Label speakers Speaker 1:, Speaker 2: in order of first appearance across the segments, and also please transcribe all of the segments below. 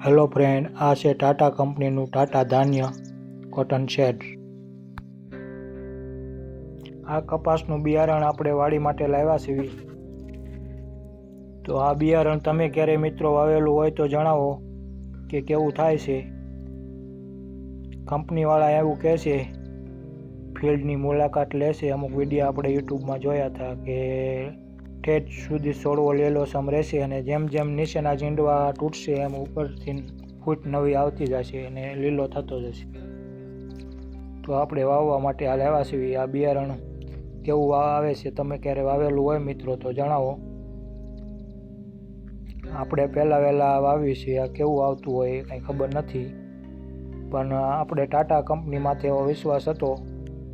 Speaker 1: Hello friend, આ છે ટાટા કંપનીનું ટાટા ધાન્ય કોટન શેડ. આ કપાસનું બિયારણ આપણે વાડી માટે લાવ્યા છીએ. તો આ બિયારણ તમે ક્યારે મિત્રો વાવેલું હોય તો જણાવો કે કેવું થાય છે. કંપનીવાળા એવું કહે છે, ફિલ્ડની મુલાકાત લેશે. અમુક વિડીયો આપણે યુટ્યુબમાં જોયા હતા કે ઠેઠ સુધી છોડવો લીલોછમ રહેશે અને જેમ જેમ નીચેના ઝીંડવા તૂટશે એમ ઉપરથી ફૂટ નવી આવતી જશે અને લીલો થતો જશે. તો આપણે વાવવા માટે આ લાવ્યા છીએ. આ બિયારણ કેવું આવે છે, તમે ક્યારે વાવેલું હોય મિત્રો તો જણાવો. આપણે વહેલા વાવી છીએ, આ કેવું આવતું હોય કંઈ ખબર નથી, પણ આપણે ટાટા કંપનીમાંથી એવો વિશ્વાસ હતો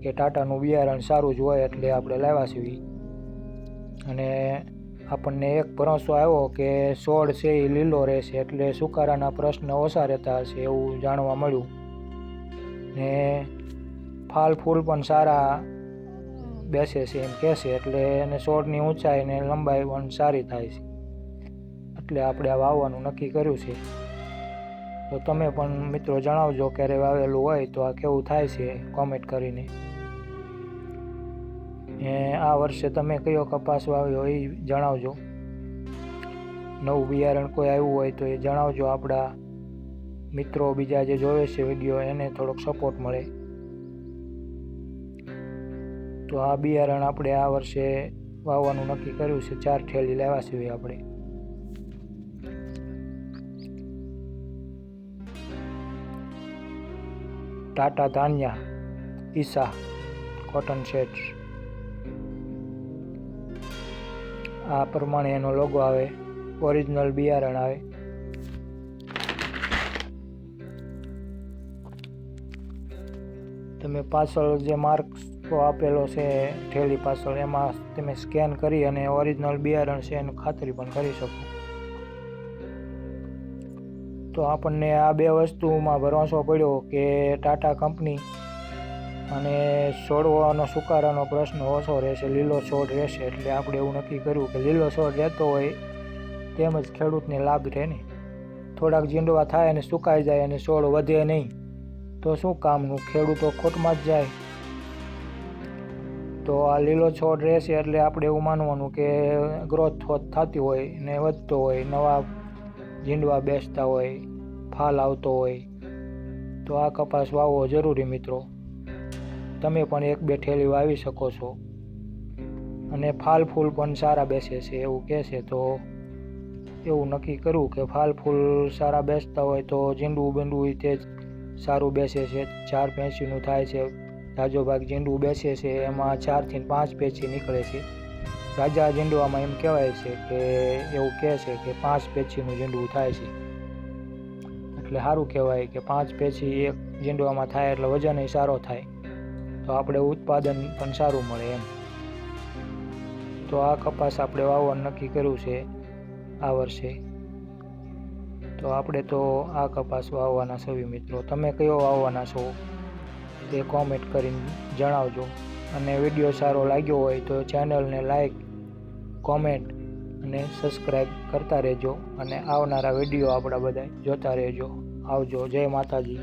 Speaker 1: કે ટાટાનું બિયારણ સારું જ હોય એટલે આપણે લાવ્યા છીએ. અને આપણને એક ભરોસો આવ્યો કે છોડ છે એ લીલો રહેશે એટલે સુકારાના પ્રશ્ન ઓછા રહેતા હશે એવું જાણવા મળ્યું. ને ફાલ ફૂલ પણ સારા બેસે છે એમ કહેશે, એટલે એને છોડની ઊંચાઈ ને લંબાઈ પણ સારી થાય છે. એટલે આપણે આ વાવવાનું નક્કી કર્યું છે. તો તમે પણ મિત્રો જણાવજો ક્યારે વાવેલું હોય તો આ કેવું થાય છે કોમેન્ટ કરીને. આ વર્ષે તમે કયો કપાસ વાવ્યો એ જણાવજો. નવું બિયારણ કોઈ આવ્યું હોય તો એ જણાવજો. આપણા મિત્રો બીજા જે જોવે છે વિડીયો એને થોડોક સપોર્ટ મળે. તો આ બિયારણ આપણે આ વર્ષે વાવવાનું નક્કી કર્યું છે. 4 થેલી લાવ્યા છીએ આપણે. ટાટા ધાન્ય ઈસા કોટન શેડ. આ પ્રમાણે એનો લોગો આવે, ઓરિજિનલ બિયારણ આવે. તમે પાછળ જે માર્ક આપેલો છે થેલી પાછળ, એમાં તમે સ્કેન કરી અને ઓરિજિનલ બિયારણ છે એની ખાતરી પણ કરી શકો. તો આપણને આ બે વસ્તુમાં ભરોસો પડ્યો કે ટાટા કંપની અને છોડવાનો સુકારાનો પ્રશ્ન ઓછો રહેશે, લીલો છોડ રહેશે. એટલે આપણે એવું નક્કી કર્યું કે લીલો છોડ રહેતો હોય તેમજ ખેડૂતને લાભ રહે ને. થોડાક ઝીંડવા થાય અને સુકાઈ જાય અને છોડ વધે નહીં તો શું કામનું, ખેડૂતો ખોટમાં જ જાય. તો આ લીલો છોડ રહેશે એટલે આપણે એવું માનવાનું કે ગ્રોથ થતી હોય ને વધતો હોય, નવા ઝીંડવા બેસતા હોય, ફાલ આવતો હોય. તો આ કપાસ વાવવો જરૂરી મિત્રો. તમે પણ 1-2 થેલી વાવી શકો છો. અને ફાલ ફૂલ પણ સારા બેસે છે એવું કહે છે. તો એવું નક્કી કર્યું કે ફાલ ફૂલ સારા બેસતા હોય તો ઝીંડવું તે સારું બેસે છે. 4 પેચીનું થાય છે. જાજો ભાગ ઝીંડવું બેસે છે એમાં 4 થી 5 પેચી નીકળે છે. રાજા ઝીંડવામાં એમ કહેવાય છે કે એવું કહે છે કે 5 પેચીનું ઝીંડવું થાય છે. એટલે સારું કહેવાય કે 5 પેચી એક ઝીંડવામાં થાય એટલે વજન સારો થાય, તો આપણે ઉત્પાદન પણ સારું મળે એમ. તો આ કપાસ આપણે વાવવાનું નક્કી કર્યું છે આ વર્ષે. તો આપણે તો આ કપાસ વાવવાના છીએ મિત્રો. તમે કયો વાવવાના છો તે કોમેન્ટ કરીને જણાવજો. અને વિડીયો સારો લાગ્યો હોય તો ચેનલને લાઈક, કોમેન્ટ અને સબસ્ક્રાઈબ કરતા રહેજો. અને આવનારા વિડીયો આપણા બધા જોતા રહેજો. આવજો. જય માતાજી.